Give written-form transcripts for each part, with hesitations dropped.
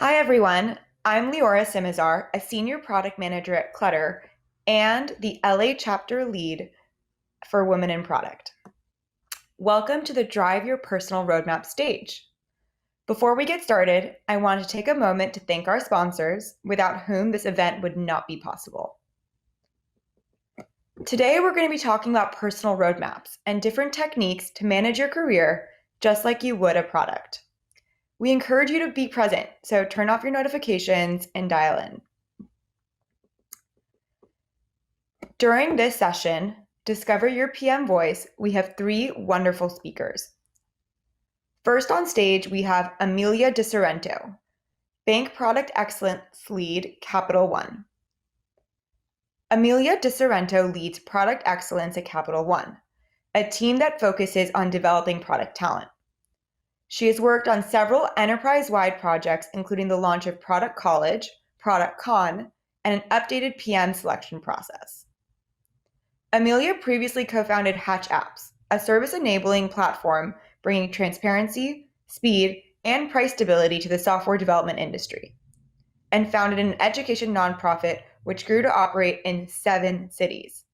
Hi, everyone. I'm Liora Simozar, a senior product manager at Clutter and the LA chapter lead for Women in Product. Welcome to the Drive Your Personal Roadmap stage. Before we get started, I want to take a moment to thank our sponsors, without whom this event would not be possible. Today, we're going to be talking about personal roadmaps and different techniques to manage your career just like you would a product. We encourage you to be present, so turn off your notifications and dial in. During this session, Discover Your PM Voice, we have three wonderful speakers. First on stage, we have Amelia DeSorrento, Bank Product Excellence Lead, Capital One. Amelia DeSorrento leads Product Excellence at Capital One, a team that focuses on developing product talent. She has worked on several enterprise-wide projects, including the launch of Product College, Product Con, and an updated PM selection process. Amelia previously co-founded Hatch Apps, a service-enabling platform bringing transparency, speed, and price stability to the software development industry, and founded an education nonprofit which grew to operate in 7 cities.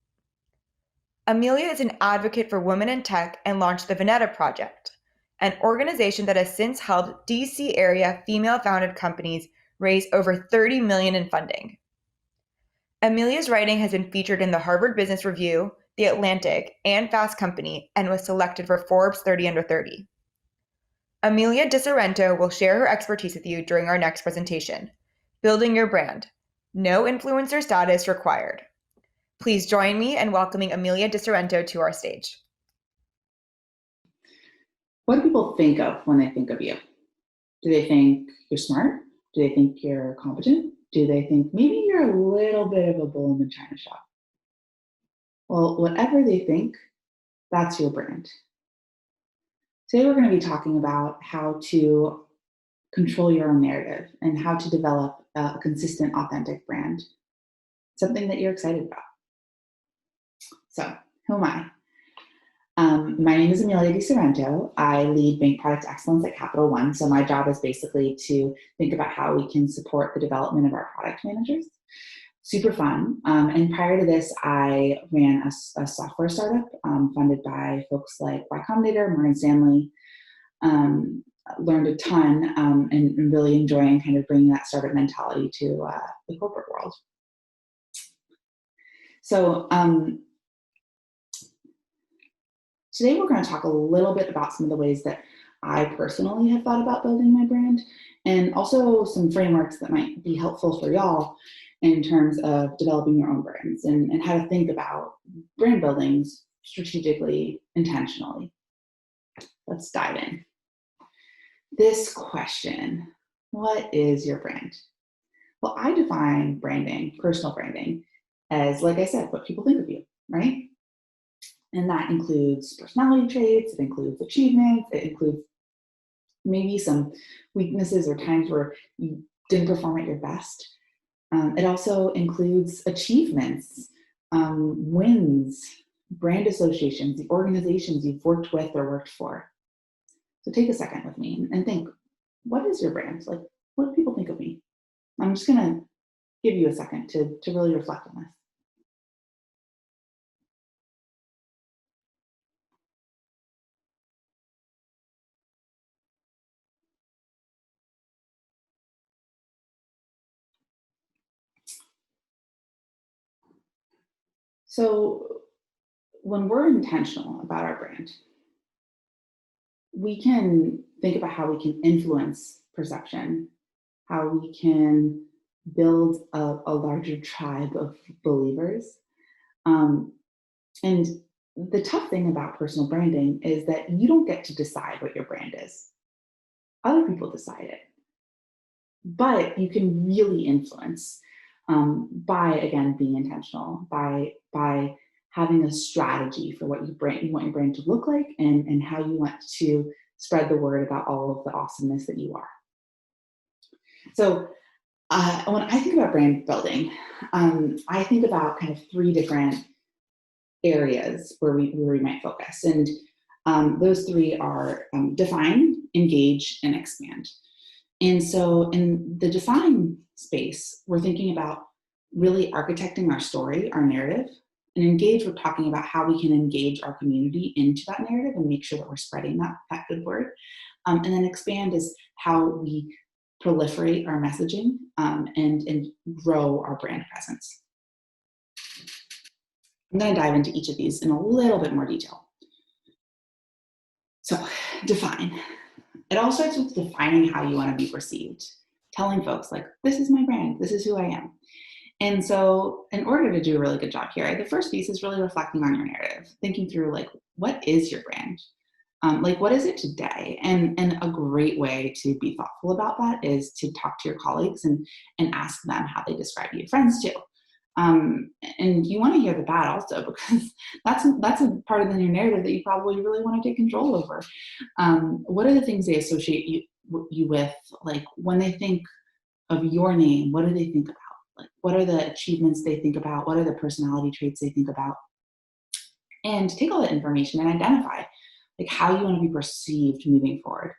Amelia is an advocate for women in tech and launched the Veneta Project, an organization that has since helped DC area female-founded companies raise over $30 million in funding. Amelia's writing has been featured in the Harvard Business Review, The Atlantic, and Fast Company, and was selected for Forbes 30 Under 30. Amelia DeSorrento will share her expertise with you during our next presentation, Building Your Brand. No influencer status required. Please join me in welcoming Amelia DeSorrento to our stage. What do people think of when they think of you? Do they think you're smart? Do they think you're competent? Do they think maybe you're a little bit of a bull in the china shop? Well, whatever they think, that's your brand. Today we're going to be talking about how to control your own narrative and how to develop a consistent, authentic brand, something that you're excited about. So, who am I? My name is Amelia DeSorrento. I lead Bank Product Excellence at Capital One. So my job is basically to think about how we can support the development of our product managers. Super fun. And prior to this, I ran a software startup funded by folks like Y Combinator, Morgan Stanley. Learned a ton and really enjoying kind of bringing that startup mentality to the corporate world. So today we're going to talk a little bit about some of the ways that I personally have thought about building my brand, and also some frameworks that might be helpful for y'all in terms of developing your own brands and how to think about brand building strategically, intentionally. Let's dive in. This question, what is your brand? Well, I define branding, personal branding, as, like I said, what people think of you, right? And that includes personality traits, it includes achievements, it includes maybe some weaknesses or times where you didn't perform at your best. It also includes achievements, wins, brand associations, the organizations you've worked with or worked for. So take a second with me and think, what is your brand? Like, what do people think of me? I'm just gonna give you a second to really reflect on this. So when we're intentional about our brand, we can think about how we can influence perception, how we can build a larger tribe of believers. And the tough thing about personal branding is that you don't get to decide what your brand is. Other people decide it. But you can really influence by, again, being intentional, by having a strategy for what you want your brand to look like and how you want to spread the word about all of the awesomeness that you are. So when I think about brand building, I think about kind of 3 different areas where we might focus. And those 3 are define, engage, and expand. And so in the define space, we're thinking about really architecting our story, our narrative. And engage, we're talking about how we can engage our community into that narrative and make sure that we're spreading that good word. And then expand is how we proliferate our messaging and grow our brand presence. I'm going to dive into each of these in a little bit more detail. So, define. It all starts with defining how you want to be perceived, telling folks, like, this is my brand, this is who I am. And so, in order to do a really good job here, the first piece is really reflecting on your narrative, thinking through, like, what is your brand? Like, what is it today? And a great way to be thoughtful about that is to talk to your colleagues and ask them how they describe you, friends too. And you want to hear the bad also, because that's a part of the new narrative that you probably really want to take control over. What are the things they associate you with? Like, when they think of your name, what do they think about? Like, what are the achievements they think about? What are the personality traits they think about? And take all that information and identify, like, how you want to be perceived moving forward.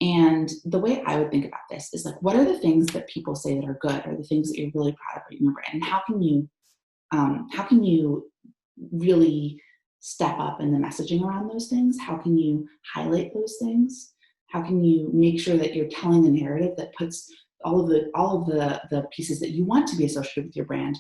And the way I would think about this is, like, what are the things that people say that are good, or the things that you're really proud of in your brand, and how can you really step up in the messaging around those things? How can you highlight those things? How can you make sure that you're telling a narrative that puts all of the pieces that you want to be associated with your brand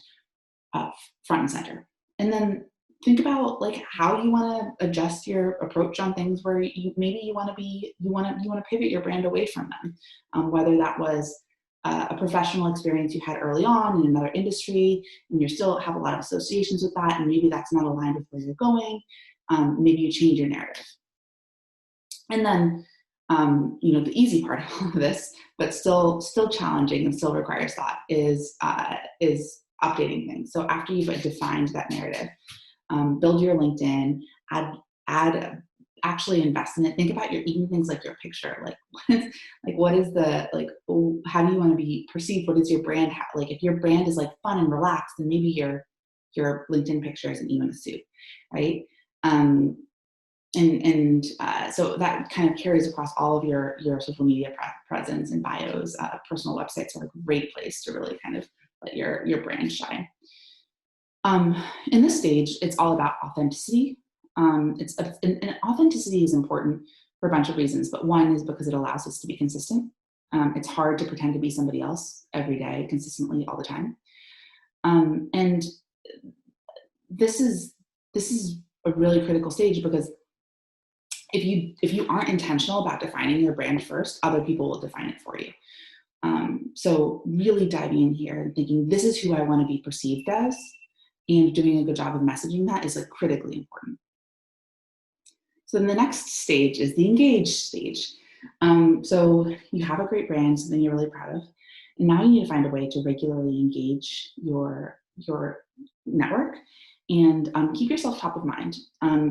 front and center? And then think about, like, how you want to adjust your approach on things where you want to pivot your brand away from them, whether that was a professional experience you had early on in another industry, and you still have a lot of associations with that, and maybe that's not aligned with where you're going. Maybe you change your narrative. And then, the easy part of all of this, but still challenging and still requires thought, is updating things. So after you've defined that narrative, build your LinkedIn, actually invest in it. Think about even things like your picture. Like, what is how do you want to be perceived? What is your brand? Like, if your brand is, like, fun and relaxed, then maybe your LinkedIn picture isn't even a suit, right? So that kind of carries across all of your social media presence and bios. Personal websites are a great place to really kind of let your brand shine. In this stage, it's all about authenticity. And authenticity is important for a bunch of reasons, but one is because it allows us to be consistent. It's hard to pretend to be somebody else every day, consistently, all the time. And this is a really critical stage, because if you aren't intentional about defining your brand first, other people will define it for you. So really diving in here and thinking, this is who I want to be perceived as, and doing a good job of messaging that is, like, critically important. So then the next stage is the engage stage. So you have a great brand, something you're really proud of, and now you need to find a way to regularly engage your network and keep yourself top of mind.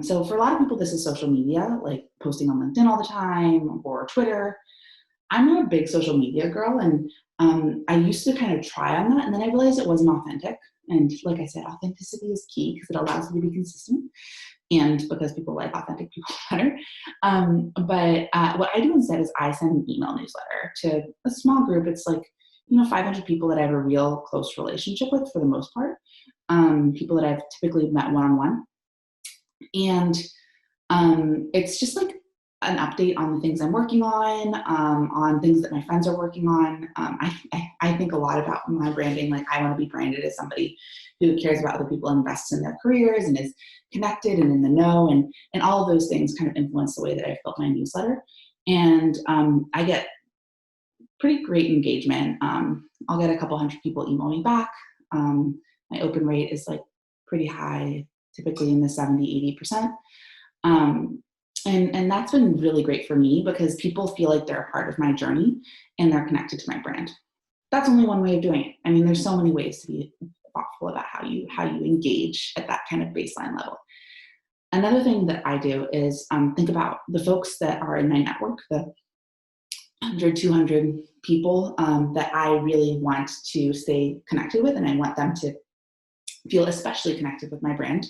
So for a lot of people, this is social media, like posting on LinkedIn all the time or Twitter. I'm not a big social media girl, and I used to kind of try on that, and then I realized it wasn't authentic. And like I said, authenticity is key, because it allows you to be consistent, and because people like authentic people better. But what I do instead is I send an email newsletter to a small group. It's like, 500 people that I have a real close relationship with, for the most part. People that I've typically met one-on-one. And it's just like an update on the things I'm working on things that my friends are working on. I think a lot about my branding. Like, I want to be branded as somebody who cares about other people and invests in their careers and is connected and in the know, and all of those things kind of influence the way that I've built my newsletter. And I get pretty great engagement. I'll get a couple hundred people email me back. My open rate is, like, pretty high, typically in the 70-80%. And that's been really great for me, because people feel like they're a part of my journey and they're connected to my brand. That's only one way of doing it. I mean, there's so many ways to be thoughtful about how you engage at that kind of baseline level. Another thing that I do is think about the folks that are in my network, the 100, 200 people that I really want to stay connected with, and I want them to feel especially connected with my brand.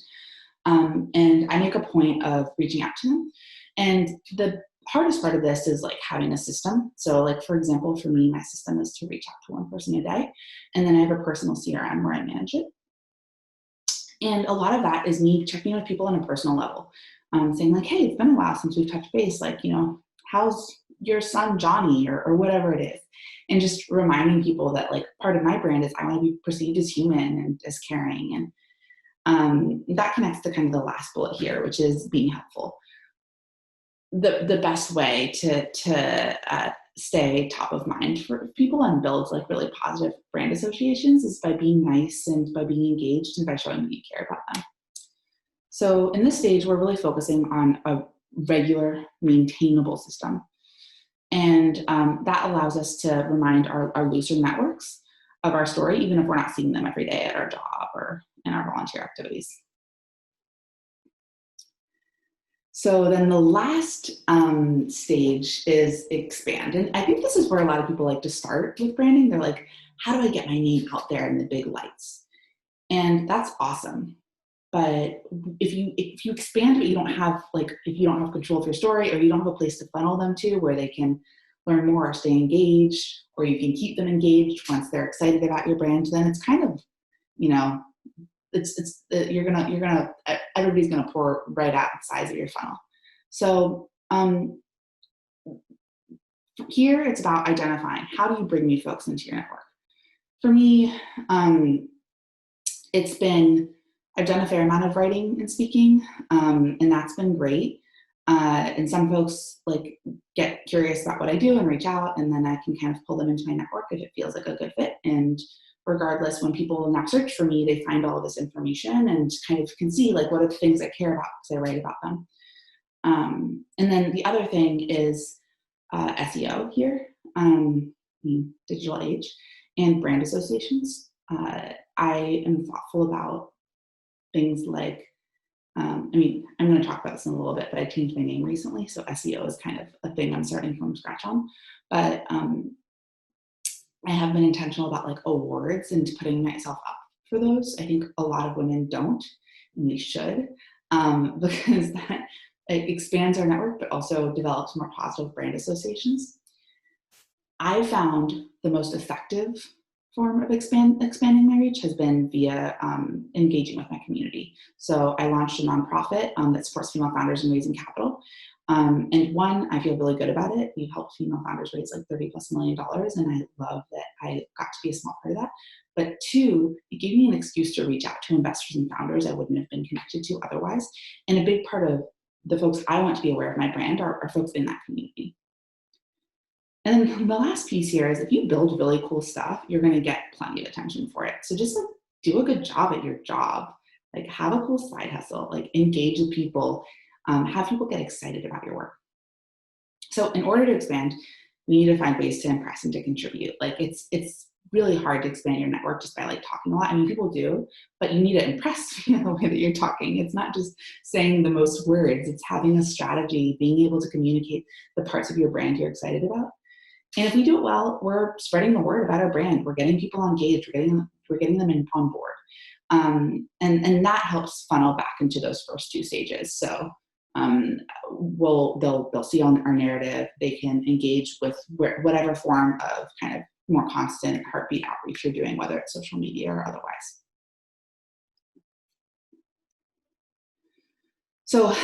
And I make a point of reaching out to them. And the hardest part of this is like having a system. So like, for example, for me, my system is to reach out to one person a day. And then I have a personal CRM where I manage it. And a lot of that is me checking with people on a personal level, saying like, hey, it's been a while since we've touched base. Like, you know, how's your son, Johnny, or whatever it is. And just reminding people that like part of my brand is I want to be perceived as human and as caring. And that connects to kind of the last bullet here, which is being helpful. The best way to stay top of mind for people and build like really positive brand associations is by being nice and by being engaged and by showing that you care about them. So in this stage, we're really focusing on a regular, maintainable system. And that allows us to remind our looser networks of our story, even if we're not seeing them every day at our job or in our volunteer activities. So then the last stage is expand. And I think this is where a lot of people like to start with branding. They're like, how do I get my name out there in the big lights? And that's awesome. But if you expand but you don't have if you don't have control of your story, or you don't have a place to funnel them to where they can learn more or stay engaged, or you can keep them engaged once they're excited about your brand, then it's kind of, you know, everybody's gonna pour right out the size of your funnel. So here it's about identifying how do you bring new folks into your network. For me, I've done a fair amount of writing and speaking, and that's been great. And some folks like get curious about what I do and reach out, and then I can kind of pull them into my network if it feels like a good fit. And regardless, when people now search for me, they find all of this information and kind of can see like what are the things I care about because I write about them. And then the other thing is SEO here, digital age, and brand associations. I am thoughtful about things like, I'm going to talk about this in a little bit, but I changed my name recently, so SEO is kind of a thing I'm starting from scratch on. But I have been intentional about like awards and putting myself up for those. I think a lot of women don't, and we should, because that it expands our network, but also develops more positive brand associations. I found the most effective form of expanding my reach has been via engaging with my community. So I launched a nonprofit that supports female founders in raising capital. And one, I feel really good about it. We've helped female founders raise like $30+ million, and I love that I got to be a small part of that. But two, it gave me an excuse to reach out to investors and founders I wouldn't have been connected to otherwise. And a big part of the folks I want to be aware of my brand are folks in that community. And then the last piece here is if you build really cool stuff, you're going to get plenty of attention for it. So just like do a good job at your job, like have a cool side hustle, like engage with people, have people get excited about your work. So in order to expand, we need to find ways to impress and to contribute. Like it's really hard to expand your network just by like talking a lot. I mean, people do, but you need to impress the way that you're talking. It's not just saying the most words, it's having a strategy, being able to communicate the parts of your brand you're excited about. And if we do it well, we're spreading the word about our brand. We're getting people engaged. We're getting them on board. And that helps funnel back into those first two stages. So they'll see on our narrative. They can engage with whatever form of kind of more constant heartbeat outreach you're doing, whether it's social media or otherwise. So,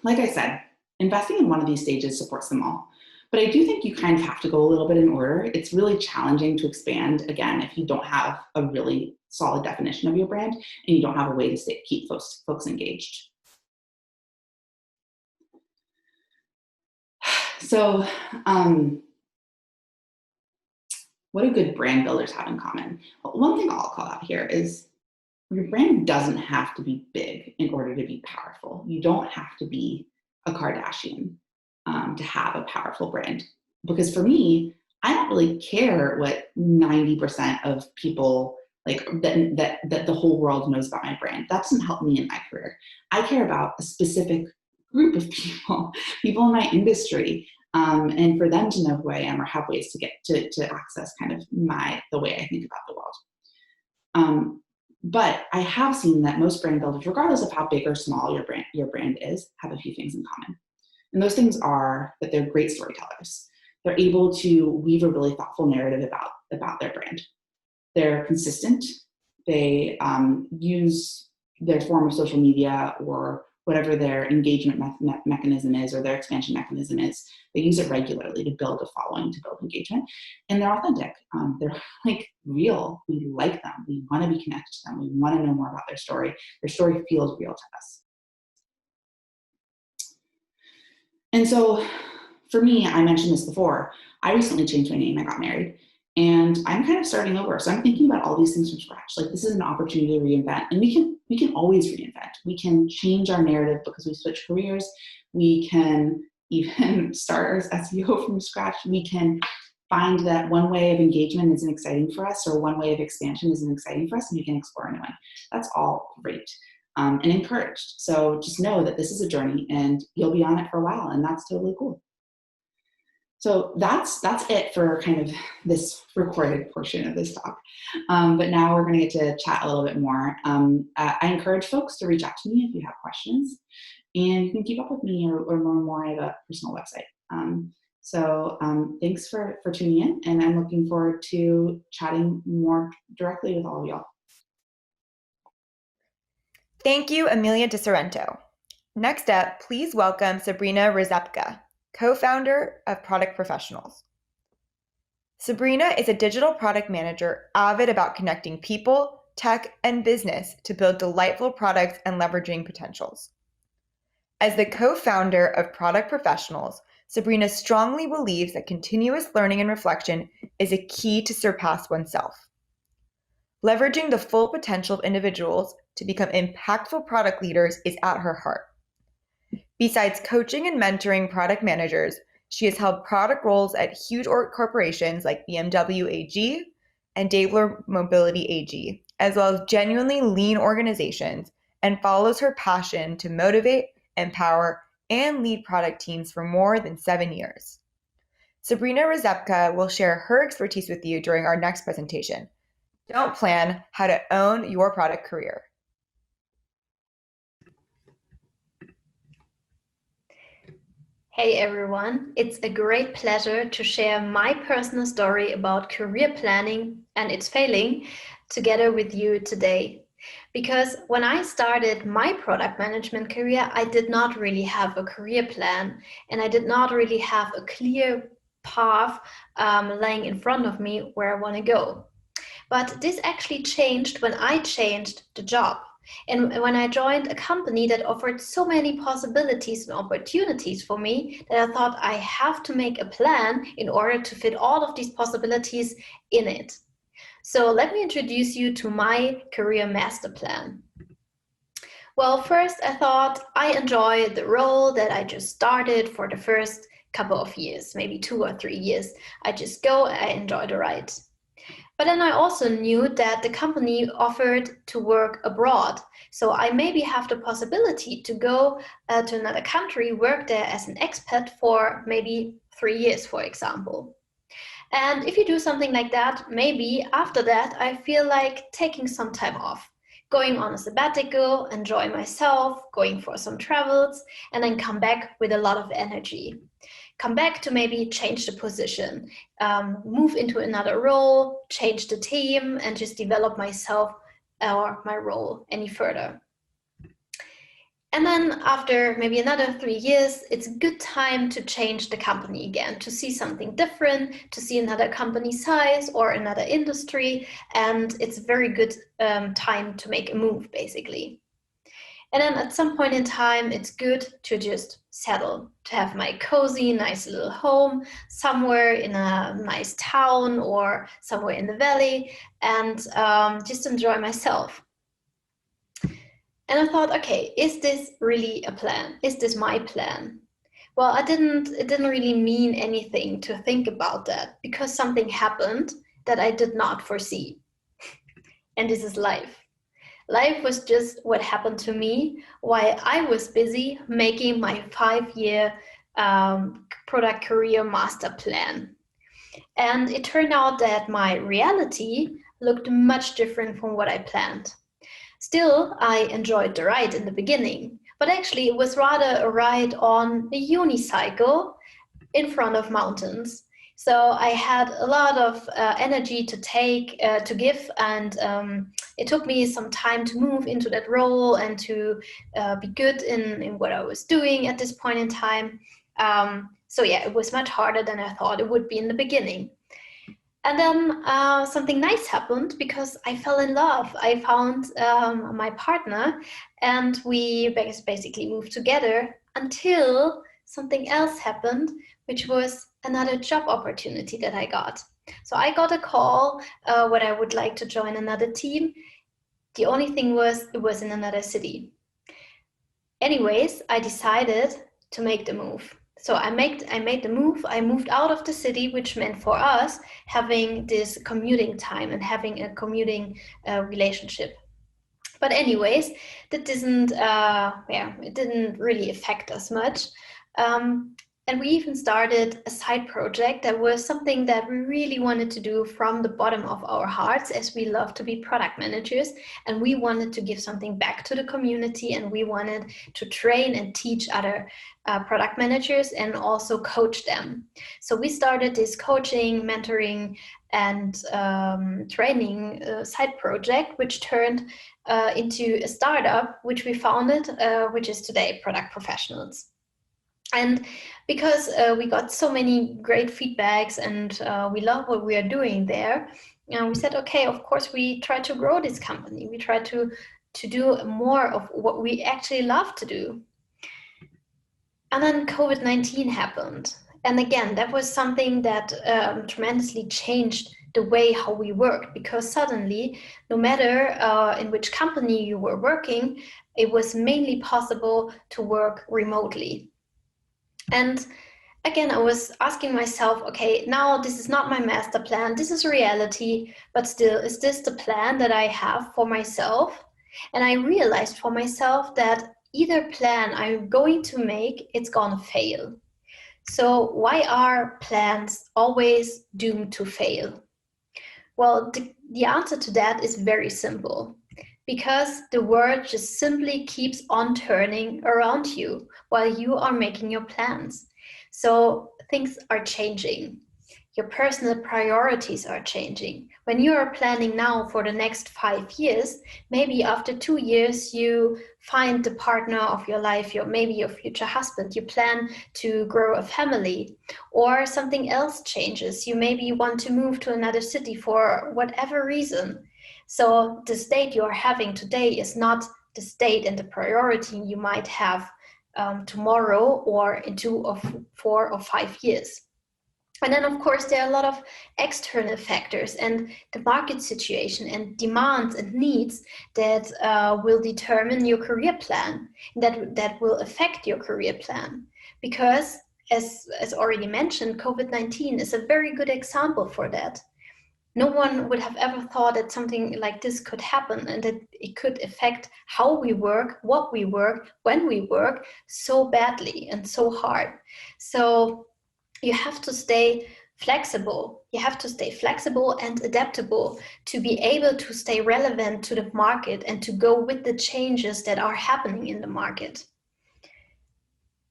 like I said, investing in one of these stages supports them all. But I do think you kind of have to go a little bit in order. It's really challenging to expand, again, if you don't have a really solid definition of your brand and you don't have a way to keep folks engaged. So what do good brand builders have in common? Well, one thing I'll call out here is your brand doesn't have to be big in order to be powerful. You don't have to be a Kardashian to have a powerful brand. Because for me, I don't really care what 90% of people like that the whole world knows about my brand. That doesn't help me in my career. I care about a specific group of people in my industry, and for them to know who I am or have ways to get to access kind of the way I think about the world. But I have seen that most brand builders, regardless of how big or small your brand is, have a few things in common. And those things are that they're great storytellers. They're able to weave a really thoughtful narrative about their brand. They're consistent. They use their form of social media or whatever their engagement mechanism is or their expansion mechanism is. They use it regularly to build a following, to build engagement. And they're authentic. They're like real. We like them. We want to be connected to them. We want to know more about their story. Their story feels real to us. And so for me, I mentioned this before, I recently changed my name. I got married. And I'm kind of starting over. So I'm thinking about all these things from scratch. Like, this is an opportunity to reinvent. And we can always reinvent. We can change our narrative because we switch careers. We can even start our SEO from scratch. We can find that one way of engagement isn't exciting for us, or one way of expansion isn't exciting for us, and we can explore a new one. That's all great and encouraged. So just know that this is a journey and you'll be on it for a while, and that's totally cool. So that's it for kind of this recorded portion of this talk. But now we're going to get to chat a little bit more. I encourage folks to reach out to me if you have questions, and you can keep up with me or learn more. I have a personal website. So thanks for tuning in, and I'm looking forward to chatting more directly with all of y'all. Thank you, Amelia DeSorrento. Next up, please welcome Sabrina Rzepka, co-founder of Product Professionals. Sabrina is a digital product manager avid about connecting people, tech, and business to build delightful products and leveraging potentials. As the co-founder of Product Professionals, Sabrina strongly believes that continuous learning and reflection is a key to surpass oneself. Leveraging the full potential of individuals to become impactful product leaders is at her heart. Besides coaching and mentoring product managers, she has held product roles at huge corporations like BMW AG and Daimler Mobility AG, as well as genuinely lean organizations, and follows her passion to motivate, empower, and lead product teams for more than 7 years. Sabrina Rzepka will share her expertise with you during our next presentation. Don't plan how to own your product career. Hey everyone, it's a great pleasure to share my personal story about career planning and its failing together with you today. Because when I started my product management career, I did not really have a career plan, and I did not really have a clear path laying in front of me where I want to go. But this actually changed when I changed the job. And when I joined a company that offered so many possibilities and opportunities for me, that I thought I have to make a plan in order to fit all of these possibilities in it. So let me introduce you to my career master plan. Well, first I thought I enjoyed the role that I just started for the first couple of years, maybe 2 or 3 years. I just go, I enjoy the ride. But then I also knew that the company offered to work abroad. So I maybe have the possibility to go to another country, work there as an expat for maybe 3 years, for example. And if you do something like that, maybe after that, I feel like taking some time off, going on a sabbatical, enjoy myself, going for some travels, and then come back with a lot of energy. Come back to maybe change the position, move into another role, change the team, and just develop myself or my role any further. And then after maybe another 3 years, it's a good time to change the company again, to see something different, to see another company size or another industry. And it's a very good time to make a move, basically. And then at some point in time, it's good to just settle, to have my cozy, nice little home somewhere in a nice town or somewhere in the valley, and just enjoy myself. And I thought, okay, is this really a plan? Is this my plan? Well, it didn't really mean anything to think about that, because something happened that I did not foresee. And this is life. Life was just what happened to me while I was busy making my 5-year product career master plan. And it turned out that my reality looked much different from what I planned. Still, I enjoyed the ride in the beginning, But actually, it was rather a ride on a unicycle in front of mountains. So I had a lot of energy to give, and it took me some time to move into that role and to be good in what I was doing at this point in time. So yeah, it was much harder than I thought it would be in the beginning. And then something nice happened because I fell in love. I found my partner, and we basically moved together until something else happened, which was another job opportunity that I got. So I got a call when I would like to join another team. The only thing was, it was in another city. Anyways, I decided to make the move. So I made the move. I moved out of the city, which meant for us having this commuting time and having a commuting relationship. But anyways, that it didn't really affect us much. And we even started a side project that was something that we really wanted to do from the bottom of our hearts, as we love to be product managers, and we wanted to give something back to the community, and we wanted to train and teach other product managers and also coach them. So we started this coaching, mentoring, and training side project, which turned into a startup, which we founded, which is today Product Professionals. And because we got so many great feedbacks, and we love what we are doing there, we said, okay, of course, we try to grow this company. We try to do more of what we actually love to do. And then COVID-19 happened. And again, that was something that tremendously changed the way how we worked, because suddenly, no matter in which company you were working, it was mainly possible to work remotely. And again, I was asking myself, okay, now this is not my master plan, this is reality, but still, is this the plan that I have for myself? And I realized for myself that either plan I'm going to make, it's gonna fail. So why are plans always doomed to fail? Well, the answer to that is very simple. Because the world just simply keeps on turning around you while you are making your plans. So things are changing. Your personal priorities are changing. When you are planning now for the next 5 years, maybe after 2 years, you find the partner of your life, maybe your future husband, you plan to grow a family, or something else changes. You maybe want to move to another city for whatever reason. So the state you're having today is not the state and the priority you might have tomorrow or in 2 or 4 or 5 years. And then, of course, there are a lot of external factors and the market situation and demands and needs that will determine your career plan, that will affect your career plan. Because, as already mentioned, COVID-19 is a very good example for that. No one would have ever thought that something like this could happen and that it could affect how we work, what we work, when we work so badly and so hard. So you have to stay flexible. You have to stay flexible and adaptable to be able to stay relevant to the market and to go with the changes that are happening in the market.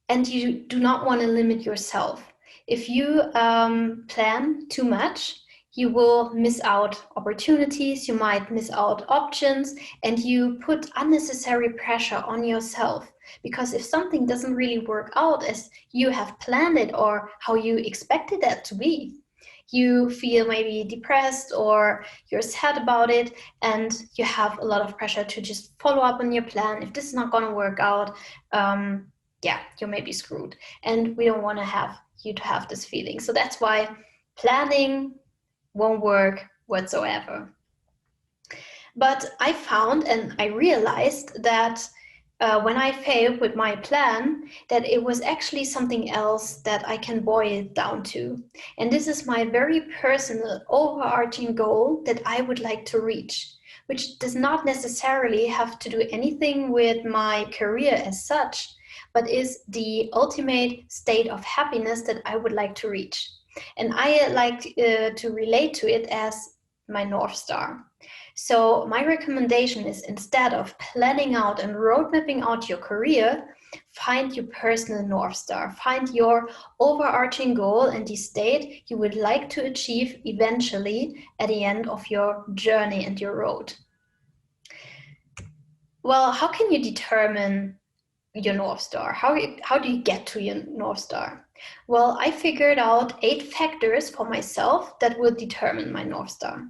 And you do not want to limit yourself. If you plan too much, you will miss out opportunities, you might miss out options, and you put unnecessary pressure on yourself. Because if something doesn't really work out as you have planned it or how you expected that to be, you feel maybe depressed or you're sad about it, and you have a lot of pressure to just follow up on your plan. If this is not going to work out, you may be screwed. And we don't want to have you to have this feeling. So that's why planning won't work whatsoever. But I found and I realized that when I failed with my plan, that it was actually something else that I can boil it down to. And this is my very personal overarching goal that I would like to reach, which does not necessarily have to do anything with my career as such, but is the ultimate state of happiness that I would like to reach. And I like to relate to it as my North Star. So my recommendation is, instead of planning out and road mapping out your career, find your personal North Star, find your overarching goal and the state you would like to achieve eventually at the end of your journey and your road. Well, how can you determine your North Star? How do you get to your North Star? Well, I figured out 8 factors for myself that will determine my North Star.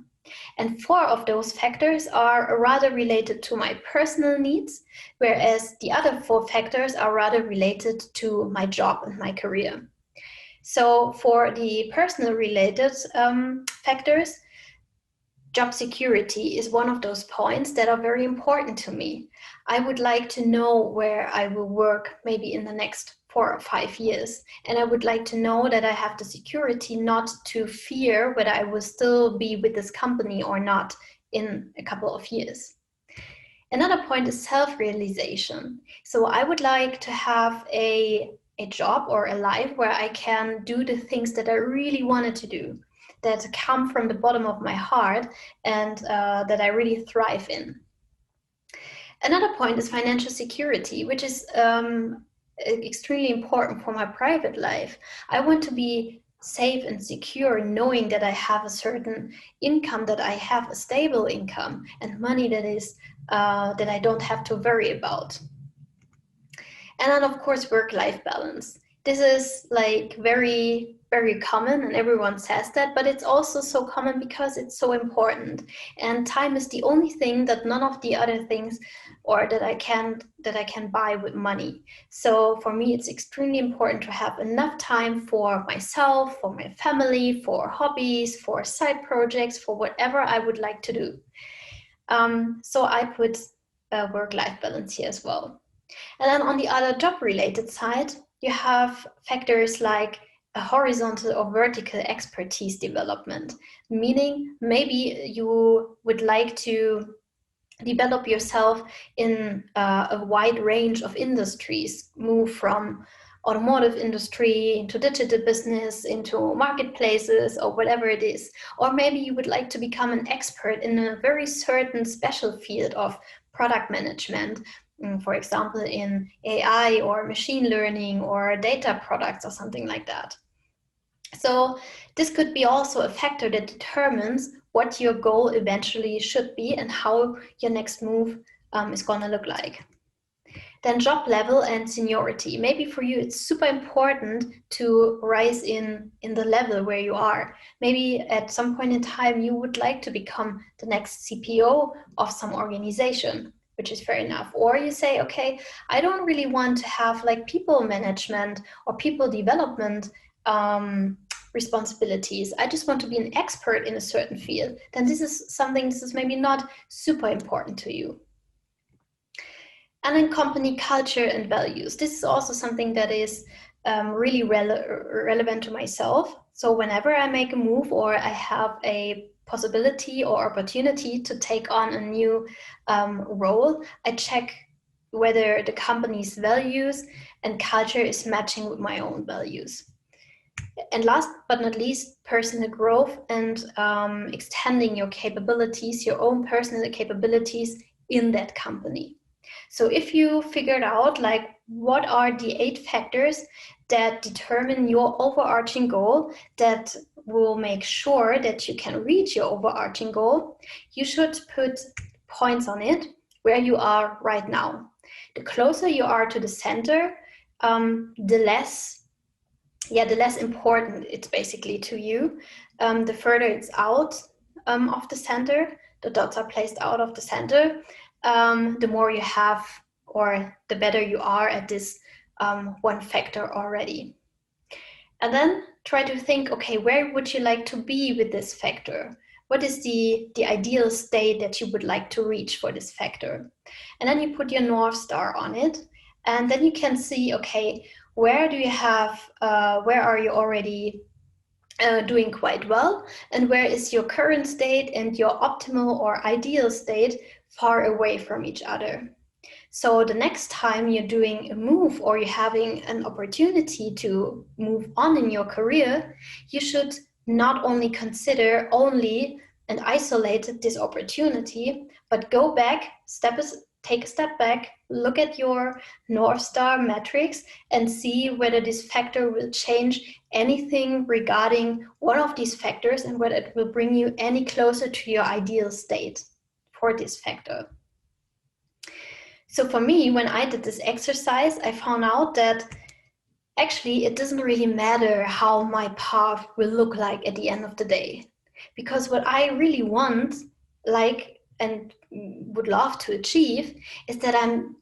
And 4 of those factors are rather related to my personal needs, whereas the other 4 factors are rather related to my job and my career. So for the personal related factors, job security is one of those points that are very important to me. I would like to know where I will work maybe in the next 4 or 5 years. And I would like to know that I have the security not to fear whether I will still be with this company or not in a couple of years. Another point is self-realization. So I would like to have a job or a life where I can do the things that I really wanted to do, that come from the bottom of my heart, and that I really thrive in. Another point is financial security, which is extremely important for my private life. I want to be safe and secure, knowing that I have a certain income, that I have a stable income and money that is that I don't have to worry about. And then, of course, work-life balance. This is like very, very common, and everyone says that, but it's also so common because it's so important. And time is the only thing that none of the other things, or that I can buy with money. So for me, it's extremely important to have enough time for myself, for my family, for hobbies, for side projects, for whatever I would like to do. So I put work-life balance here as well. And then on the other job-related side, you have factors like a horizontal or vertical expertise development, meaning maybe you would like to develop yourself in a wide range of industries, move from automotive industry into digital business, into marketplaces, or whatever it is. Or maybe you would like to become an expert in a very certain special field of product management, for example, in AI or machine learning or data products or something like that. So this could be also a factor that determines what your goal eventually should be and how your next move is going to look like. Then job level and seniority. Maybe for you it's super important to rise in the level where you are. Maybe at some point in time you would like to become the next CPO of some organization, which is fair enough. Or you say, okay, I don't really want to have like people management or people development responsibilities. I just want to be an expert in a certain field. Then this is maybe not super important to you. And then company culture and values. This is also something that is really relevant to myself. So whenever I make a move or I have a possibility or opportunity to take on a new role, I check whether the company's values and culture is matching with my own values. And last but not least, personal growth and extending your capabilities, your own personal capabilities in that company. So if you figured out like what are the 8 factors that determine your overarching goal, that will make sure that you can reach your overarching goal, you should put points on it where you are right now. The closer you are to the center, the less important it's basically to you. The further it's out of the center, the dots are placed out of the center, the more you have, or the better you are at this one factor already. And then try to think, okay, where would you like to be with this factor? What is the ideal state that you would like to reach for this factor? And then you put your North Star on it, and then you can see, okay, where are you already doing quite well, and where is your current state and your optimal or ideal state far away from each other. So the next time you're doing a move or you're having an opportunity to move on in your career, you should not only consider only and isolated this opportunity, but go back, take a step back, look at your North Star metrics and see whether this factor will change anything regarding one of these factors and whether it will bring you any closer to your ideal state for this factor. So for me, when I did this exercise, I found out that actually it doesn't really matter how my path will look like at the end of the day. Because what I really want, and would love to achieve, is that I'm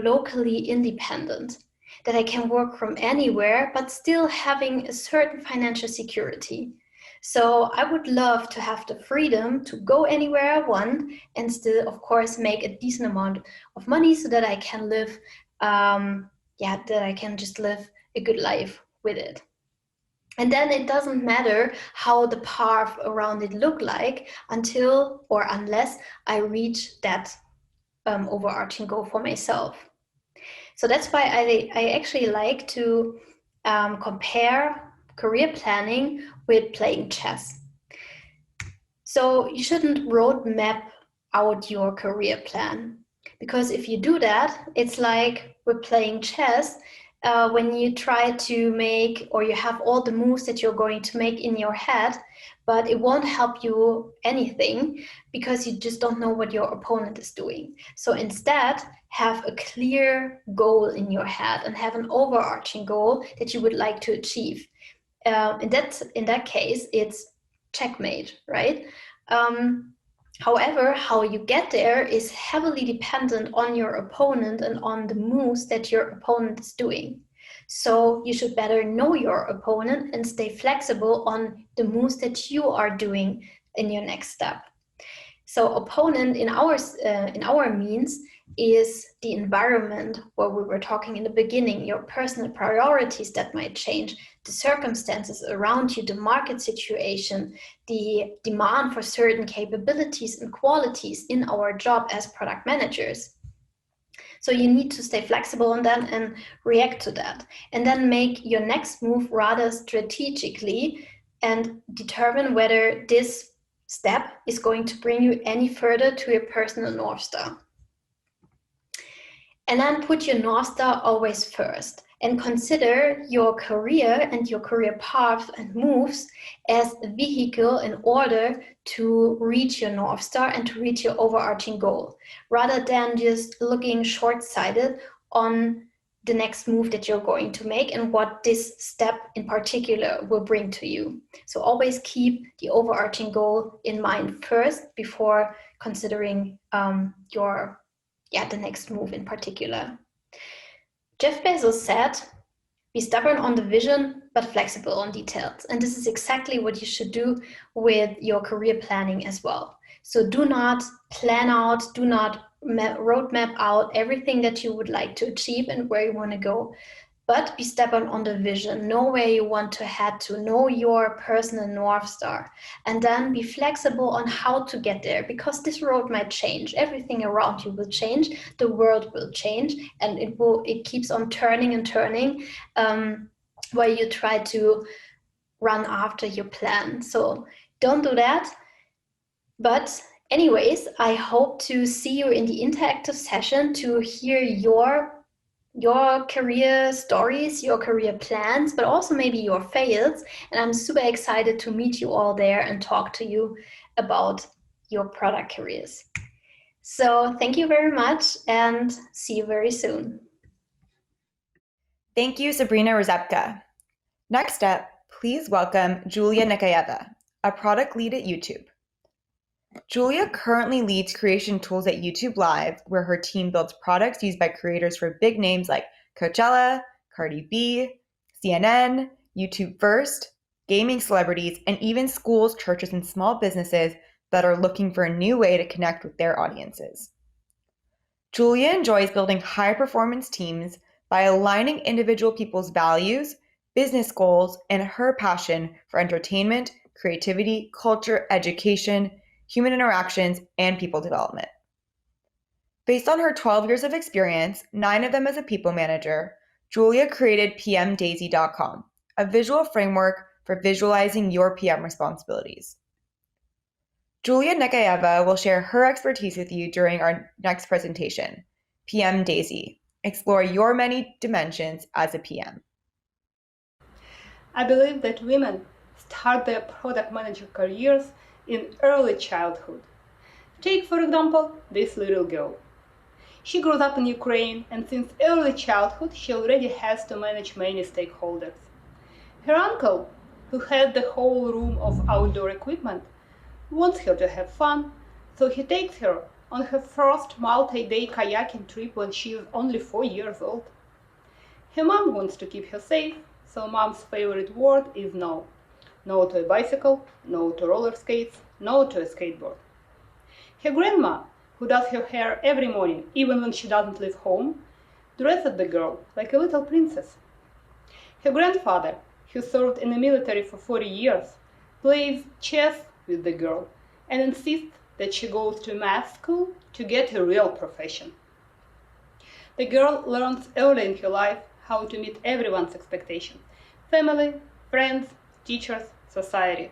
locally independent, that I can work from anywhere, but still having a certain financial security. So I would love to have the freedom to go anywhere I want and still, of course, make a decent amount of money so that I can live, that I can just live a good life with it. And then it doesn't matter how the path around it look like until or unless I reach that overarching goal for myself. So that's why I actually like to compare career planning with playing chess. So you shouldn't roadmap out your career plan, because if you do that, it's like with playing chess. When you try to make, or you have all the moves that you're going to make in your head, but it won't help you anything because you just don't know what your opponent is doing. So instead, have a clear goal in your head and have an overarching goal that you would like to achieve. In that case, it's checkmate, right? However, how you get there is heavily dependent on your opponent and on the moves that your opponent is doing. So you should better know your opponent and stay flexible on the moves that you are doing in your next step. So opponent in our means is the environment where we were talking in the beginning, your personal priorities that might change, the circumstances around you, the market situation, the demand for certain capabilities and qualities in our job as product managers. So you need to stay flexible on that and react to that. And then make your next move rather strategically and determine whether this step is going to bring you any further to your personal North Star. And then put your North Star always first and consider your career and your career path and moves as a vehicle in order to reach your North Star and to reach your overarching goal, rather than just looking short-sighted on the next move that you're going to make and what this step in particular will bring to you. So always keep the overarching goal in mind first before considering the next move in particular. Jeff Bezos said, "Be stubborn on the vision, but flexible on details." And this is exactly what you should do with your career planning as well. So do not plan out, do not roadmap out everything that you would like to achieve and where you want to go, but be stubborn on the vision. Know where you want to head to, know your personal North Star, and then be flexible on how to get there, because this road might change. Everything around you will change, the world will change, and it keeps on turning and turning while you try to run after your plan. So don't do that. But anyways, I hope to see you in the interactive session to hear your career stories, your career plans, but also maybe your fails. And I'm super excited to meet you all there and talk to you about your product careers. So thank you very much and see you very soon. Thank you, Sabrina or Rzepka. Next up, please welcome Julia Nechaieva, a product lead at YouTube. Julia currently leads creation tools at YouTube Live, where her team builds products used by creators for big names like Coachella, Cardi B, CNN, YouTube First, gaming celebrities, and even schools, churches, and small businesses that are looking for a new way to connect with their audiences. Julia enjoys building high-performance teams by aligning individual people's values, business goals, and her passion for entertainment, creativity, culture, education, human interactions, and people development. Based on her 12 years of experience, 9 of them as a people manager, Julia created PMDaisy.com, a visual framework for visualizing your PM responsibilities. Julia Nechaieva will share her expertise with you during our next presentation, PM Daisy. Explore your many dimensions as a PM. I believe that women start their product manager careers in early childhood. Take, for example, this little girl. She grows up in Ukraine, and since early childhood, she already has to manage many stakeholders. Her uncle, who had the whole room of outdoor equipment, wants her to have fun, so he takes her on her first multi-day kayaking trip when she is only 4 years old. Her mom wants to keep her safe, so mom's favorite word is no. No to a bicycle, no to roller skates, no to a skateboard. Her grandma, who does her hair every morning, even when she doesn't leave home, dresses the girl like a little princess. Her grandfather, who served in the military for 40 years, plays chess with the girl and insists that she goes to math school to get a real profession. The girl learns early in her life how to meet everyone's expectations: family, friends, teachers, society.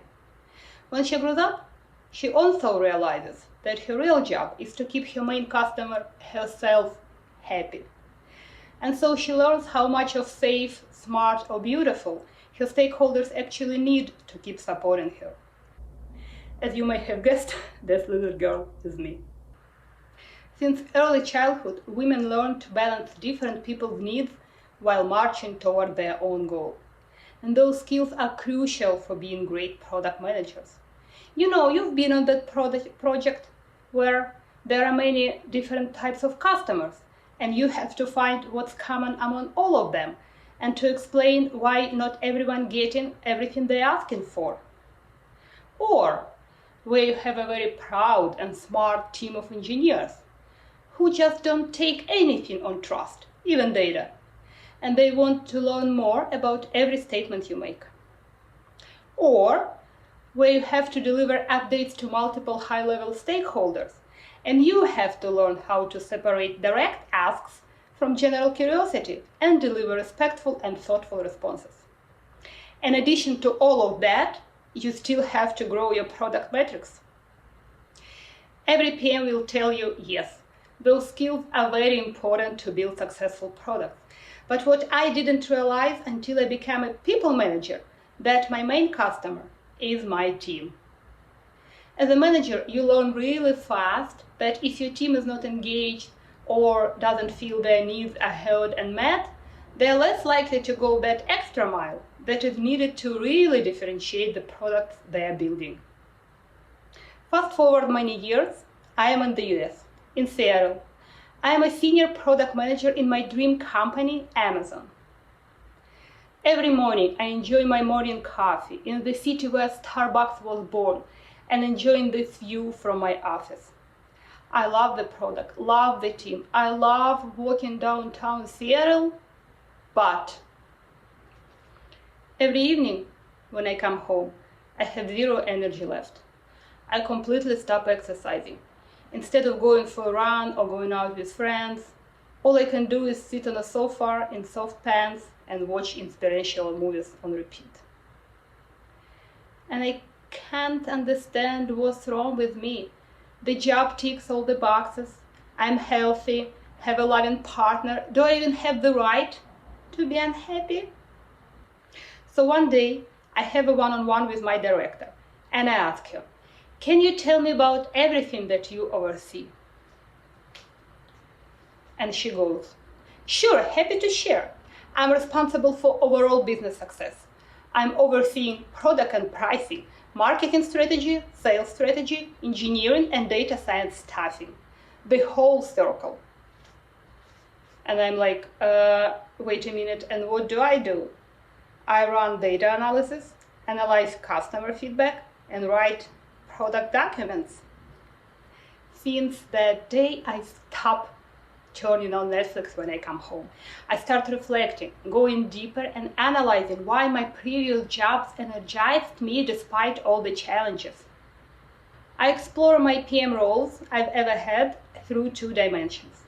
When she grows up, she also realizes that her real job is to keep her main customer, herself, happy. And so she learns how much of safe, smart, or beautiful her stakeholders actually need to keep supporting her. As you may have guessed, this little girl is me. Since early childhood, women learn to balance different people's needs while marching toward their own goal. And those skills are crucial for being great product managers. You know, you've been on that project where there are many different types of customers, and you have to find what's common among all of them, and to explain why not everyone getting everything they're asking for. Or where you have a very proud and smart team of engineers who just don't take anything on trust, even data, and they want to learn more about every statement you make. Or where you have to deliver updates to multiple high-level stakeholders, and you have to learn how to separate direct asks from general curiosity and deliver respectful and thoughtful responses. In addition to all of that, you still have to grow your product metrics. Every PM will tell you, yes, those skills are very important to build successful products. But what I didn't realize until I became a people manager, that my main customer is my team. As a manager, you learn really fast that if your team is not engaged or doesn't feel their needs are heard and met, they're less likely to go that extra mile that is needed to really differentiate the products they are building. Fast forward many years, I am in the US, in Seattle. I am a senior product manager in my dream company, Amazon. Every morning, I enjoy my morning coffee in the city where Starbucks was born and enjoying this view from my office. I love the product, love the team. I love walking downtown Seattle, but every evening when I come home, I have zero energy left. I completely stop exercising. Instead of going for a run or going out with friends, all I can do is sit on a sofa in soft pants and watch inspirational movies on repeat. And I can't understand what's wrong with me. The job ticks all the boxes. I'm healthy, have a loving partner. Do I even have the right to be unhappy? So one day, I have a one-on-one with my director, and I ask her, can you tell me about everything that you oversee? And she goes, sure, happy to share. I'm responsible for overall business success. I'm overseeing product and pricing, marketing strategy, sales strategy, engineering, and data science staffing. The whole circle. And I'm like, wait a minute, and what do? I run data analysis, analyze customer feedback, and write product documents. Since that day, I stopped turning on Netflix when I come home. I start reflecting, going deeper, and analyzing why my previous jobs energized me despite all the challenges. I explore my PM roles I've ever had through 2 dimensions.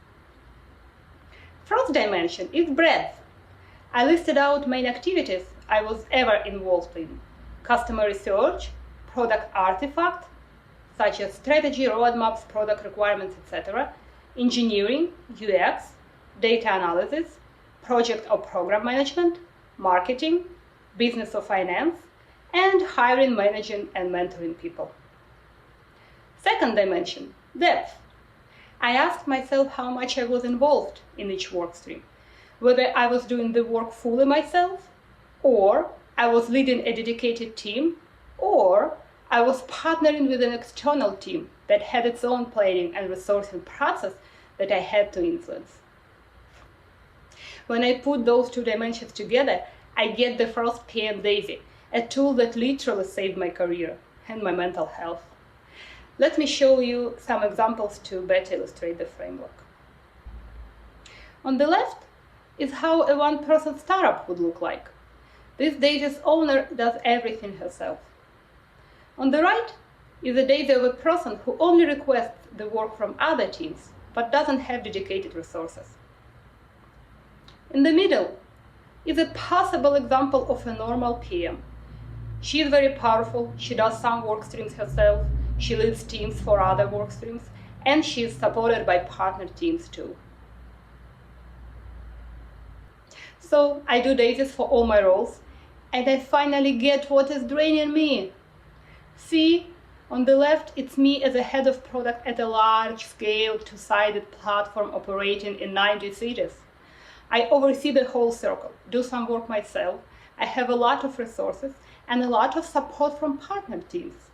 First dimension is breadth. I listed out main activities I was ever involved in: customer research, product artifact, such as strategy, roadmaps, product requirements, etc., engineering, UX, data analysis, project or program management, marketing, business or finance, and hiring, managing, and mentoring people. Second dimension, depth. I asked myself how much I was involved in each work stream, whether I was doing the work fully myself, or I was leading a dedicated team, or I was partnering with an external team that had its own planning and resourcing process that I had to influence. When I put those two dimensions together, I get the first PM Daisy, a tool that literally saved my career and my mental health. Let me show you some examples to better illustrate the framework. On the left is how a one-person startup would look like. This Daisy's owner does everything herself. On the right is a Daisy of a person who only requests the work from other teams, but doesn't have dedicated resources. In the middle is a possible example of a normal PM. She is very powerful, she does some work streams herself, she leads teams for other work streams, and she is supported by partner teams too. So I do Daisies for all my roles, and I finally get what is draining me. See, on the left, it's me as a head of product at a large-scale, two-sided platform operating in 90 cities. I oversee the whole circle, do some work myself, I have a lot of resources, and a lot of support from partner teams.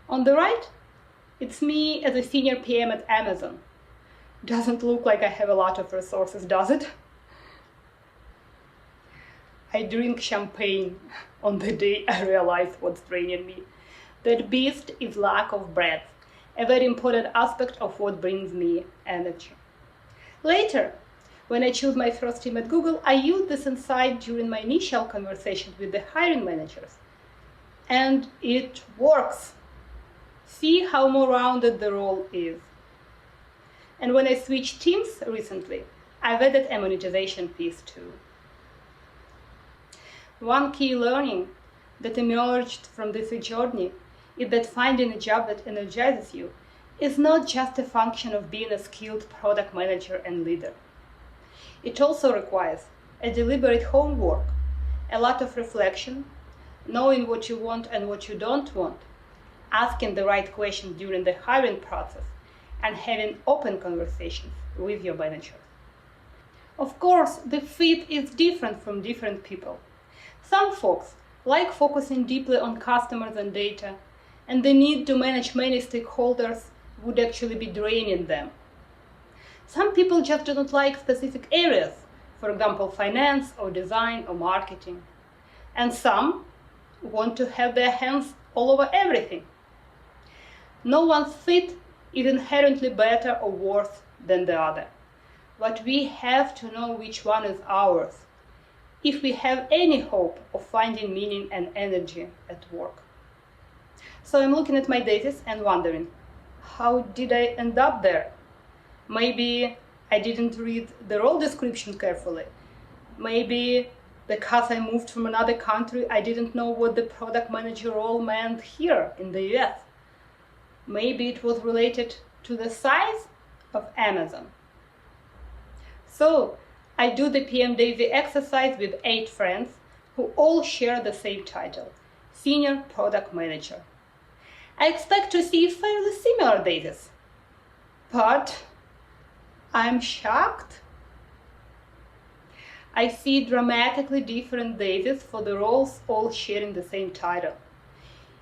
On the right, it's me as a senior PM at Amazon. Doesn't look like I have a lot of resources, does it? I drink champagne on the day I realize what's draining me. That beast is lack of breadth, a very important aspect of what brings me energy. Later, when I chose my first team at Google, I used this insight during my initial conversations with the hiring managers. And it works. See how more rounded the role is. And when I switched teams recently, I've added a monetization piece too. One key learning that emerged from this journey is that finding a job that energizes you is not just a function of being a skilled product manager and leader. It also requires a deliberate homework, a lot of reflection, knowing what you want and what you don't want, asking the right questions during the hiring process, and having open conversations with your manager. Of course, the fit is different from different people. Some folks like focusing deeply on customers and data, and the need to manage many stakeholders would actually be draining them. Some people just do not like specific areas, for example, finance or design or marketing. And some want to have their hands all over everything. No one's fit is inherently better or worse than the other, but we have to know which one is ours if we have any hope of finding meaning and energy at work. So I'm looking at my Daisies and wondering, how did I end up there? Maybe I didn't read the role description carefully. Maybe because I moved from another country, I didn't know what the product manager role meant here in the US. Maybe it was related to the size of Amazon. So I do the PM Daisy exercise with 8 friends who all share the same title, Senior Product Manager. I expect to see fairly similar Daisies, but I'm shocked. I see dramatically different Daisies for the roles all sharing the same title.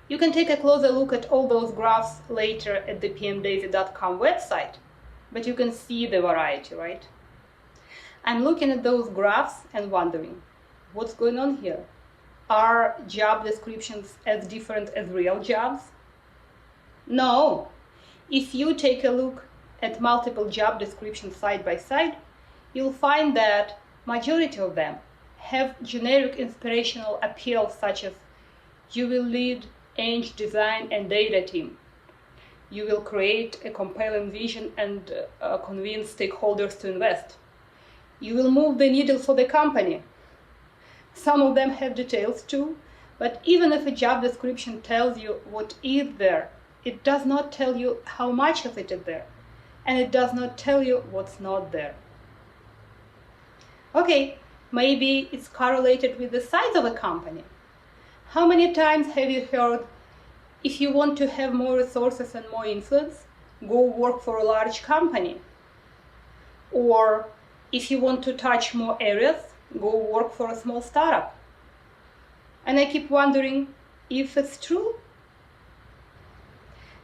You can take a closer look at all those graphs later at the pmdaisy.com website, but you can see the variety, right? I'm looking at those graphs and wondering, what's going on here? Are job descriptions as different as real jobs? No. If you take a look at multiple job descriptions side by side, you'll find that majority of them have generic inspirational appeal, such as you will lead eng design and data team. You will create a compelling vision and convince stakeholders to invest. You will move the needle for the company. Some of them have details too, but even if a job description tells you what is there, it does not tell you how much of it is there, and it does not tell you what's not there. Okay, maybe it's correlated with the size of a company. How many times have you heard, if you want to have more resources and more influence, go work for a large company? Or if you want to touch more areas, go work for a small startup? And I keep wondering if it's true.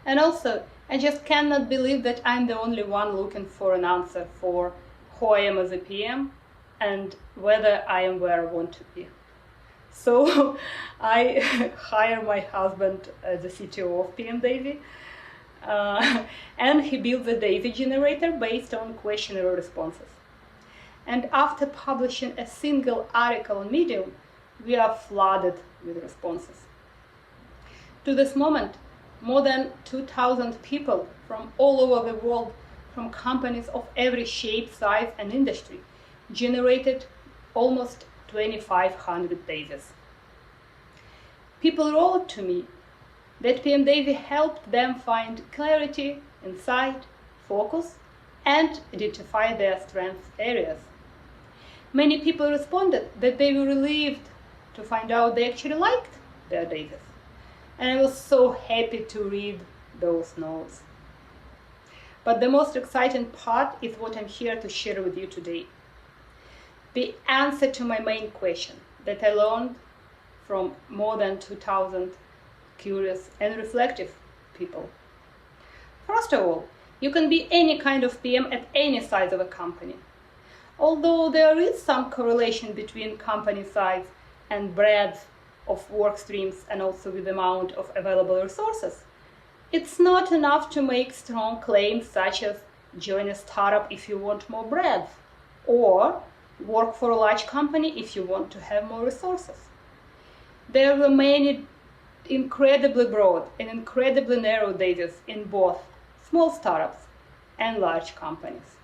And also, I just cannot believe that I'm the only one looking for an answer for who I am as a PM and whether I am where I want to be. So I hire my husband as the CTO of PM Daisy, and he built the Daisy generator based on questionnaire responses. And after publishing a single article on Medium, we are flooded with responses. To this moment, more than 2,000 people from all over the world, from companies of every shape, size, and industry, generated almost 2,500 daisies. People wrote to me that PM Daisy helped them find clarity, insight, focus, and identify their strength areas. Many people responded that they were relieved to find out they actually liked their daisies. And I was so happy to read those notes. But the most exciting part is what I'm here to share with you today. The answer to my main question that I learned from more than 2,000 curious and reflective people. First of all, you can be any kind of PM at any size of a company. Although there is some correlation between company size and breadth of work streams and also with the amount of available resources, it's not enough to make strong claims such as join a startup if you want more breadth, or work for a large company if you want to have more resources. There were many incredibly broad and incredibly narrow daisies in both small startups and large companies.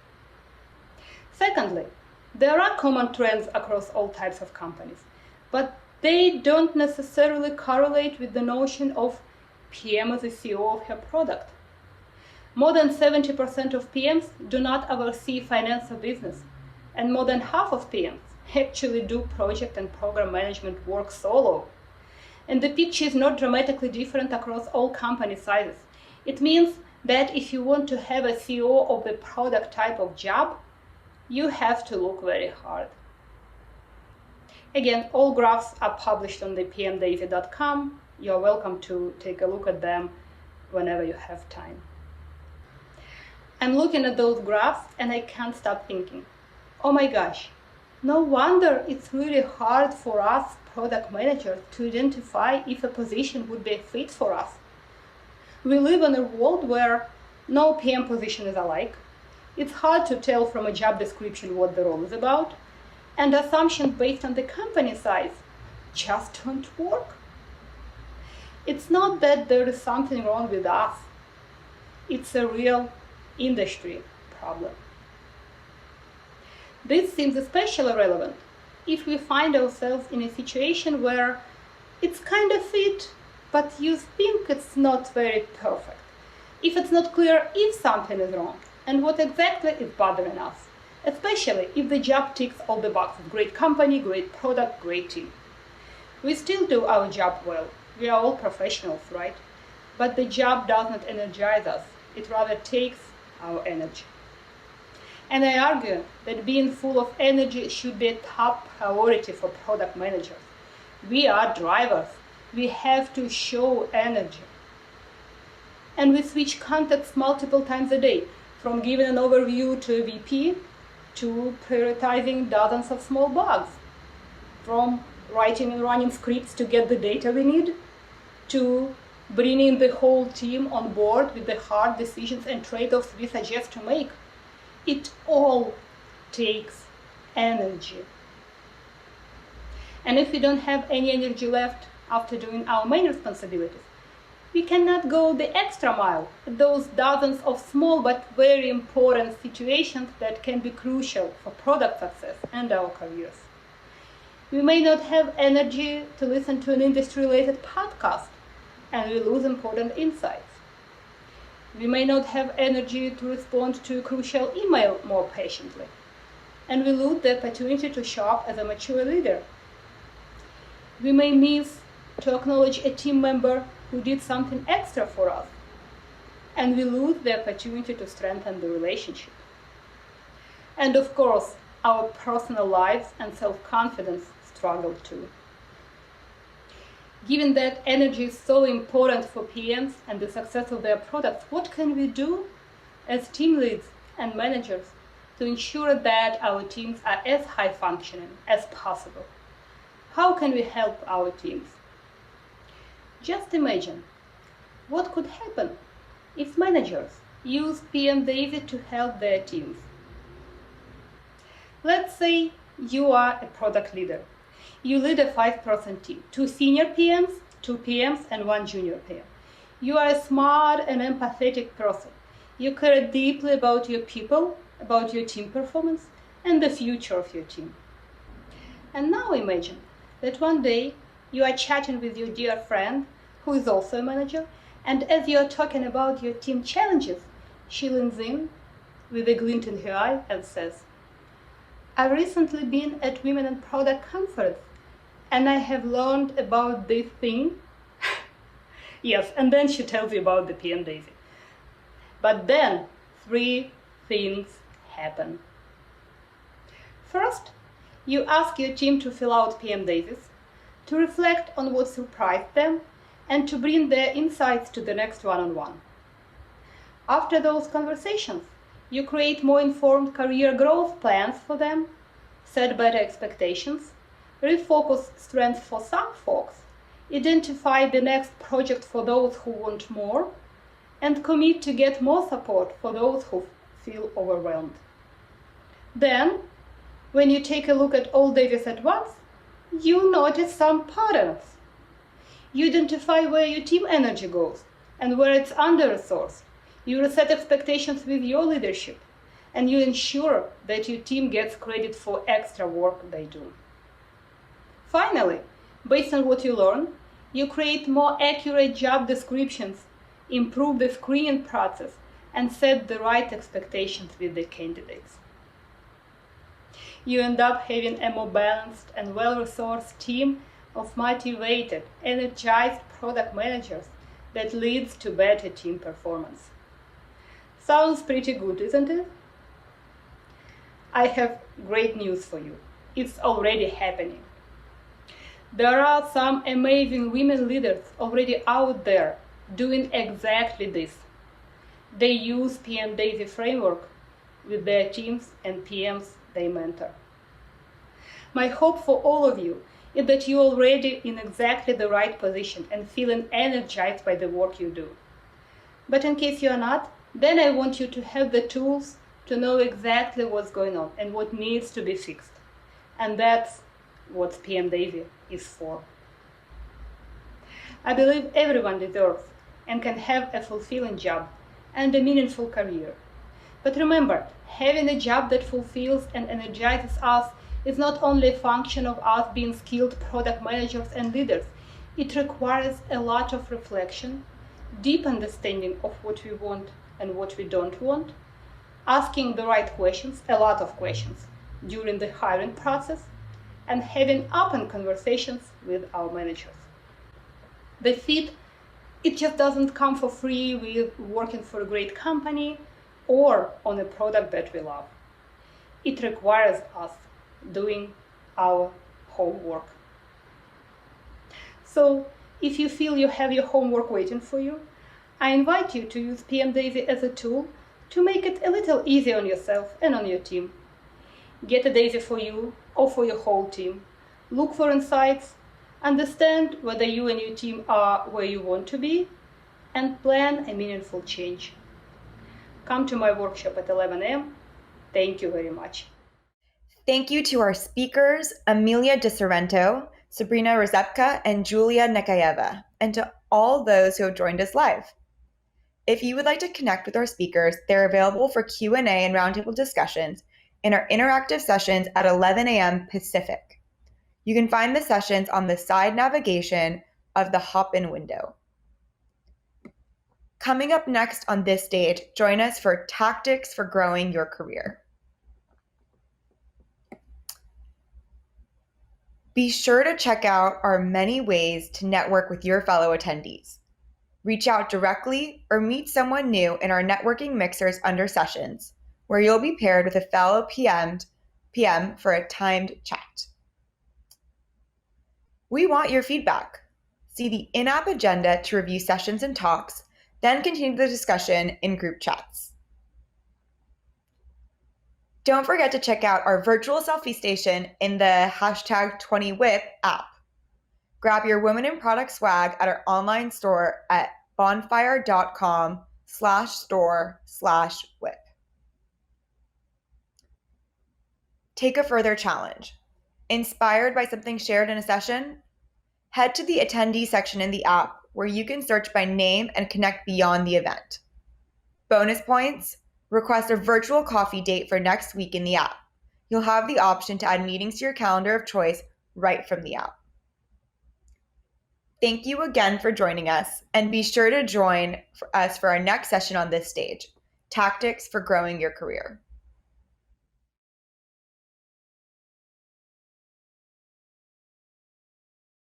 Secondly, there are common trends across all types of companies, but they don't necessarily correlate with the notion of PM as the CEO of her product. More than 70% of PMs do not oversee finance or business, and more than half of PMs actually do project and program management work solo. And the picture is not dramatically different across all company sizes. It means that if you want to have a CEO of the product type of job, you have to look very hard. Again, all graphs are published on the pmdaisy.com. You're welcome to take a look at them whenever you have time. I'm looking at those graphs and I can't stop thinking, oh my gosh, no wonder it's really hard for us product managers to identify if a position would be a fit for us. We live in a world where no PM position is alike. It's hard to tell from a job description what the role is about, and assumptions based on the company size just don't work. It's not that there is something wrong with us. It's a real industry problem. This seems especially relevant if we find ourselves in a situation where it's kind of fit, but you think it's not very perfect. If it's not clear if something is wrong and what exactly is bothering us, especially if the job ticks all the boxes: great company, great product, great team. We still do our job well. We are all professionals, right? But the job does not energize us. It rather takes our energy. And I argue that being full of energy should be a top priority for product managers. We are drivers. We have to show energy. And we switch contexts multiple times a day, from giving an overview to a VP to prioritizing dozens of small bugs, from writing and running scripts to get the data we need, to bringing the whole team on board with the hard decisions and trade-offs we suggest to make. It all takes energy. And if we don't have any energy left after doing our main responsibilities, we cannot go the extra mile at those dozens of small but very important situations that can be crucial for product success and our careers. We may not have energy to listen to an industry-related podcast, and we lose important insights. We may not have energy to respond to a crucial email more patiently. And we lose the opportunity to show up as a mature leader. We may miss to acknowledge a team member who did something extra for us. And we lose the opportunity to strengthen the relationship. And of course, our personal lives and self-confidence struggle too. Given that energy is so important for PMs and the success of their products, what can we do as team leads and managers to ensure that our teams are as high functioning as possible? How can we help our teams? Just imagine what could happen if managers use PM Daisy to help their teams. Let's say you are a product leader. You lead a 5-person team, 2 senior PMs, 2 PMs, and 1 junior PM. You are a smart and empathetic person. You care deeply about your people, about your team performance, and the future of your team. And now imagine that one day you are chatting with your dear friend, who is also a manager, and as you are talking about your team challenges, she leans in with a glint in her eye and says, "I've recently been at Women in Product Conference, and I have learned about this thing." Yes, and then she tells you about the PM Daisy. But then 3 things happen. First, you ask your team to fill out PM Daisies, to reflect on what surprised them, and to bring their insights to the next one-on-one. After those conversations, you create more informed career growth plans for them, set better expectations, refocus strengths for some folks, identify the next project for those who want more, and commit to get more support for those who feel overwhelmed. Then, when you take a look at all Daisies at once, you notice some patterns. You identify where your team energy goes and where it's under-resourced. You reset expectations with your leadership, and you ensure that your team gets credit for extra work they do. Finally, based on what you learn, you create more accurate job descriptions, improve the screening process, and set the right expectations with the candidates. You end up having a more balanced and well-resourced team of motivated, energized product managers that leads to better team performance. Sounds pretty good, isn't it? I have great news for you. It's already happening. There are some amazing women leaders already out there doing exactly this. They use PM Daisy framework with their teams and PMs they mentor. My hope for all of you is that you're already in exactly the right position and feeling energized by the work you do. But in case you're not, then I want you to have the tools to know exactly what's going on and what needs to be fixed. And that's what PM Daisy is for. I believe everyone deserves and can have a fulfilling job and a meaningful career. But remember, having a job that fulfills and energizes us is not only a function of us being skilled product managers and leaders. It requires a lot of reflection, deep understanding of what we want and what we don't want, asking the right questions, a lot of questions, during the hiring process, and having open conversations with our managers. The fit, it just doesn't come for free with working for a great company or on a product that we love. It requires us doing our homework. So, if you feel you have your homework waiting for you, I invite you to use PM Daisy as a tool to make it a little easier on yourself and on your team. Get a Daisy for you or for your whole team. Look for insights, understand whether you and your team are where you want to be, and plan a meaningful change. Come to my workshop at 11 a.m. Thank you very much. Thank you to our speakers, Amelia DeSorrento, Sabrina Rzepka, and Julia Nechaieva, and to all those who have joined us live. If you would like to connect with our speakers, they're available for Q&A and roundtable discussions in our interactive sessions at 11 a.m. Pacific. You can find the sessions on the side navigation of the hop-in window. Coming up next on this stage, join us for Tactics for Growing Your Career. Be sure to check out our many ways to network with your fellow attendees. Reach out directly or meet someone new in our networking mixers under sessions, where you'll be paired with a fellow PM for a timed chat. We want your feedback. See the in-app agenda to review sessions and talks, then continue the discussion in group chats. Don't forget to check out our virtual selfie station in the #20WIP app. Grab your Women in Product swag at our online store at bonfire.com/store/WIP. Take a further challenge. Inspired by something shared in a session? Head to the attendee section in the app where you can search by name and connect beyond the event. Bonus points? Request a virtual coffee date for next week in the app. You'll have the option to add meetings to your calendar of choice right from the app. Thank you again for joining us, and be sure to join us for our next session on this stage, Tactics for Growing Your Career.